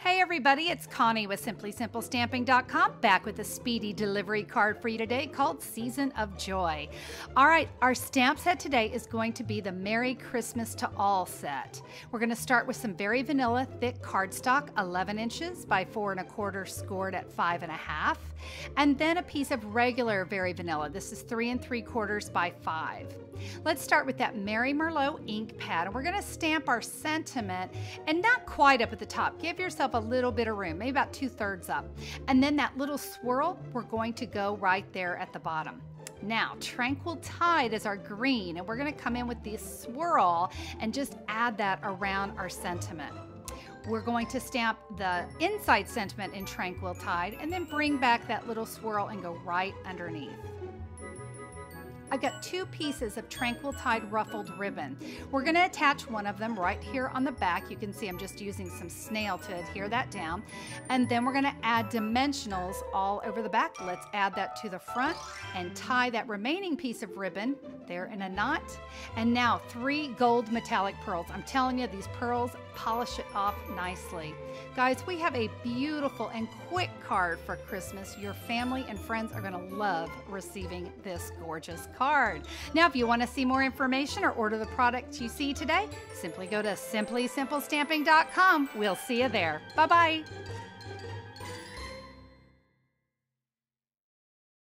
Hey everybody, it's Connie with SimplySimpleStamping.com, back with a speedy delivery card for you today called Season of Joy. All right, our stamp set today is going to be the Merry Christmas to All set. We're going to start with some very vanilla thick cardstock, 11 inches by 4 1/4 scored at 5 1/2, and then a piece of regular very vanilla. This is 3 3/4 by 5. Let's start with that Merry Merlot Ink Pad, and we're going to stamp our sentiment, and not quite up at the top. Give yourself a little bit of room, maybe about 2/3 up. And then that little swirl, we're going to go right there at the bottom. Now, Tranquil Tide is our green, and we're going to come in with the swirl and just add that around our sentiment. We're going to stamp the inside sentiment in Tranquil Tide and then bring back that little swirl and go right underneath. I've got 2 pieces of Tranquil Tide ruffled ribbon. We're going to attach one of them right here on the back. You can see I'm just using some snail to adhere that down. And then we're going to add dimensionals all over the back. Let's add that to the front and tie that remaining piece of ribbon there in a knot. And now 3 gold metallic pearls. I'm telling you, these pearls polish it off nicely. Guys, we have a beautiful and quick card for Christmas. Your family and friends are going to love receiving this gorgeous card. Now, if you want to see more information or order the products you see today, simply go to SimplySimpleStamping.com. We'll see you there. Bye-bye.